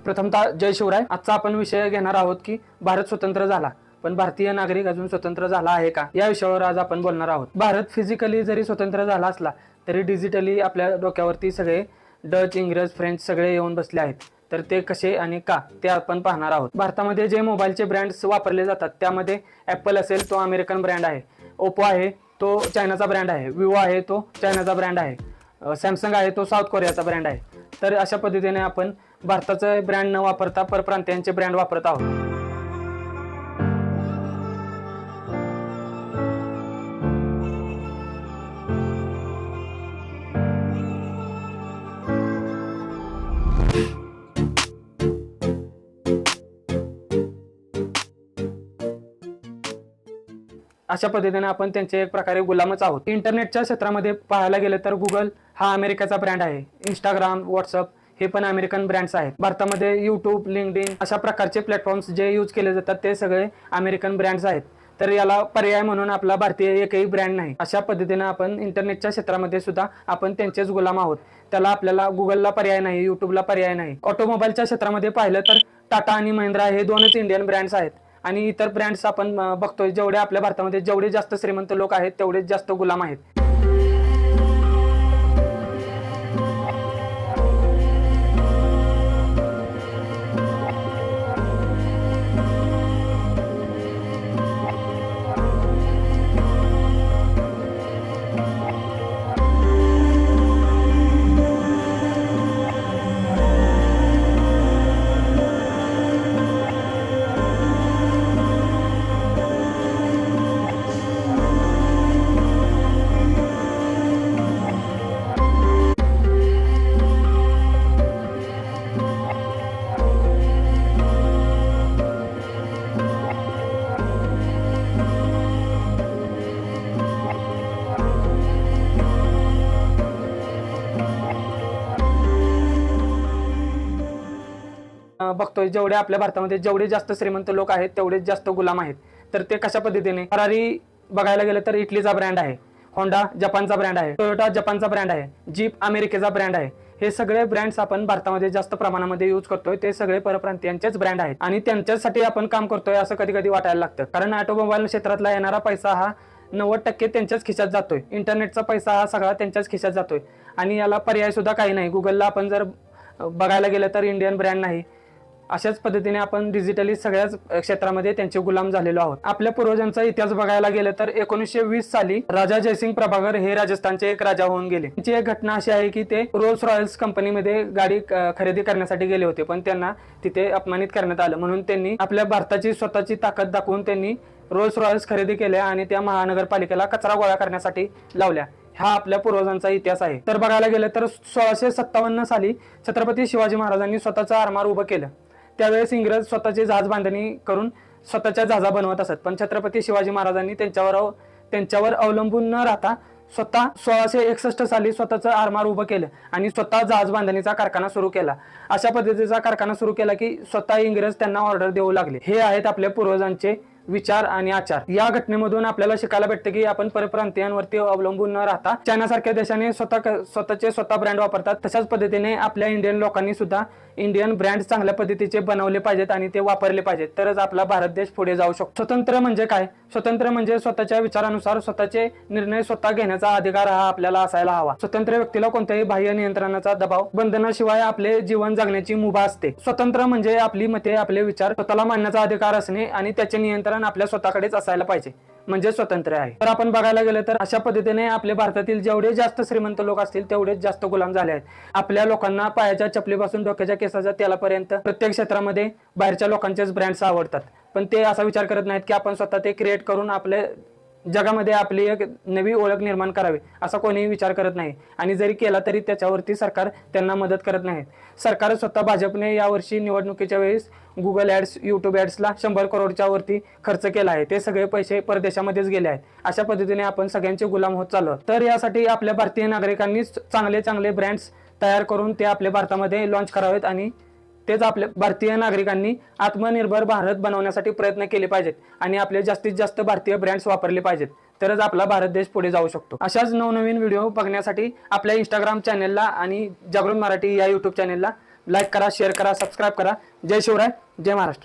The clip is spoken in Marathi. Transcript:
प्रथमतः जय शिवराय। आजचा आपण विषय घेणार आहोत की भारत स्वतंत्र झाला पण भारतीय नागरिक अजून स्वतंत्र झाला आहे का, या विषयावर आज आपण बोलणार आहोत। भारत फिजिकली जरी स्वतंत्र झाला असला तरी डिजिटली आपल्या डोक्यावरती सगळे डच, इंग्रज, फ्रेंच सगळे येऊन बसले आहेत। तर ते कसे आणि का ते आपण पाहणार आहोत। भारतामध्ये जे मोबाईलचे ब्रँड्स वापरले जातात त्यामध्ये ॲपल असेल तो अमेरिकन ब्रँड आहे, ओप्पो आहे तो चायनाचा ब्रँड आहे, विवो आहे तो चायनाचा ब्रँड आहे, सॅमसंग आहे तो साऊथ कोरियाचा ब्रँड आहे। तर अशा पद्धतीने आपण भारताचे ब्रँड न वापरता परप्रांतीयांचे ब्रँड वापरत आहोत। अशा पद्धतीने आपण त्यांचे एक प्रकारे गुलामच आहोत। इंटरनेटच्या क्षेत्रामध्ये पाहायला गेलं तर गुगल हा अमेरिकेचा ब्रँड आहे, इंस्टाग्राम, व्हॉट्सअप हे पण अमेरिकन ब्रँड्स आहेत। भारतामध्ये यूट्यूब, लिंक्डइन अशा प्रकारचे प्लॅटफॉर्म्स जे यूज केले जातात ते सगळे अमेरिकन ब्रँड्स आहेत। तर याला पर्याय म्हणून आपला भारतीय एकही ब्रँड नाही। अशा पद्धतीने आपण इंटरनेटच्या क्षेत्रामध्ये सुद्धा आपण त्यांचेच गुलाम आहोत। त्याला आपल्याला गुगलला पर्याय नाही, यूट्यूबला पर्याय नाही। ऑटोमोबाईलच्या क्षेत्रामध्ये पाहिलं तर टाटा आणि महिंद्रा हे दोनच इंडियन ब्रँड्स आहेत आणि इतर ब्रँड्स आपण बघतोय जेवढे आपल्या भारतामध्ये जेवढे जास्त श्रीमंत लोक आहेत तेवढेच जास्त गुलाम आहेत। बघतोय जेवढे आपल्या भारतामध्ये जेवढे जास्त श्रीमंत लोक आहेत तेवढेच जास्त गुलाम आहेत। तर ते कशा पद्धतीने, फरारी बघायला गेलं तर इटलीचा ब्रँड आहे, होंडा जपानचा ब्रँड आहे, टोयोटा जपानचा ब्रँड आहे, जीप अमेरिकेचा ब्रँड आहे। हे सगळे ब्रँड्स आपण भारतामध्ये जास्त प्रमाणामध्ये यूज करतोय, ते सगळे परप्रांतीयांचेच ब्रँड आहेत आणि त्यांच्यासाठी आपण काम करतोय असं कधी कधी वाटायला लागतं। कारण ऑटोमोबाईल क्षेत्रातला येणारा पैसा हा 90% त्यांच्याच खिशात जातोय, इंटरनेटचा पैसा हा सगळा त्यांच्याच खिशात जातोय आणि याला पर्याय सुद्धा काही नाही। गुगलला आपण जर बघायला गेलं तर इंडियन ब्रँड नाही। अशाच पद्धतीने आपण डिजिटली सगळ्याच क्षेत्रामध्ये त्यांचे गुलाम झालेलो आहोत। आपल्या पूर्वजांचा इतिहास बघायला गेलं तर 1920 साली राजा जयसिंग प्रभाकर हे राजस्थानचे एक राजा होऊन गेले। त्यांची एक घटना अशी आहे की ते रोल्स रॉयल्स कंपनीमध्ये गाडी खरेदी करण्यासाठी गेले होते पण त्यांना तिथे अपमानित करण्यात आलं, म्हणून त्यांनी आपल्या भारताची स्वतःची ताकद दाखवून त्यांनी रोल्स रॉयल्स खरेदी केल्या आणि त्या महानगरपालिकेला कचरा गोळा करण्यासाठी लावल्या। हा आपल्या पूर्वजांचा इतिहास आहे। तर बघायला गेलं तर 1657 साली छत्रपती शिवाजी महाराजांनी स्वतःचं आरमार उभं केलं। त्यावेळेस इंग्रज स्वतःची जहाज बांधणी करून स्वतःच्या जहाजा बनवत असत, पण छत्रपती शिवाजी महाराजांनी त्यांच्यावर अवलंबून न राहता स्वतः 1661 साली स्वतःचं आरमार उभं केलं आणि स्वतः जहाज बांधणीचा कारखाना सुरू केला। अशा पद्धतीचा कारखाना सुरू केला की स्वतः इंग्रज त्यांना ऑर्डर देऊ लागले। हे आहेत आपल्या पूर्वजांचे विचार आणि आचार। या घटनेमधून आपल्याला शिकायला भेटते की आपण परप्रांतीयांवरती अवलंबून न राहता चायनासारख्या देशाने स्वतः ब्रँड वापरतात, तशाच पद्धतीने आपल्या इंडियन लोकांनी सुद्धा इंडियन ब्रँड चांगल्या पद्धतीचे बनवले पाहिजेत आणि ते वापरले पाहिजेत, तरच आपला भारत देश पुढे जाऊ शकतो। स्वतंत्र म्हणजे काय? स्वतंत्र म्हणजे स्वतःच्या विचारानुसार स्वतःचे निर्णय स्वतः घेण्याचा अधिकार हा आपल्याला असायला हवा। स्वतंत्र व्यक्तीला कोणत्याही बाह्य नियंत्रणाचा दबाव, बंधनाशिवाय आपले जीवन जगण्याची मुभा असते। स्वतंत्र म्हणजे आपली मते, आपले विचार स्वतःला मांडण्याचा अधिकार असणे आणि त्याचे नियंत्रण आपल्या स्वतःकडेच असायला पाहिजे, म्हणजे स्वतंत्र आहे। तर आपण बघायला गेलं तर अशा पद्धतीने आपल्या भारतातील जेवढे जास्त श्रीमंत लोक असतील तेवढेच जास्त गुलाम झाले आहेत। आपल्या लोकांना पायाच्या चपलीपासून डोक्याच्या केसाच्या तेलापर्यंत प्रत्येक क्षेत्रामध्ये बाहेरच्या लोकांचेच ब्रँड्स आवडतात, पण ते असा विचार करत नाहीत की आपण स्वतः ते क्रिएट करून आपले जगामध्ये आपली एक नवी ओळख निर्माण करावी, असा कोणीही विचार करत नाही आणि जरी केला तरी त्याच्यावरती सरकार त्यांना मदत करत नाही। सरकार स्वतः भाजपने यावर्षी निवडणुकीच्या वेळेस गुगल ॲड्स, यूट्यूब ॲड्सला 100 करोडच्या वरती खर्च केला आहे, ते सगळे पैसे परदेशामध्येच गेले आहेत। अशा पद्धतीने आपण सगळ्यांचे गुलाम होत चाललो। तर यासाठी आपल्या भारतीय नागरिकांनी चांगले चांगले ब्रँड्स तयार करून ते आपल्या भारतामध्ये लॉन्च करावेत आणि तेच आपल्या भारतीय नागरिकांनी आत्मनिर्भर भारत बनवण्यासाठी प्रयत्न केले पाहिजेत आणि आपले जास्तीत जास्त भारतीय ब्रँड्स वापरले पाहिजेत, तरच आपला भारत देश पुढे जाऊ शकतो। अशाच नवनवीन व्हिडिओ बघण्यासाठी आपल्या इंस्टाग्राम चॅनलला आणि जागृत मराठी या यूट्यूब चॅनलला लाईक करा, शेअर करा, सबस्क्राईब करा. जय शिवराय, जय महाराष्ट्र.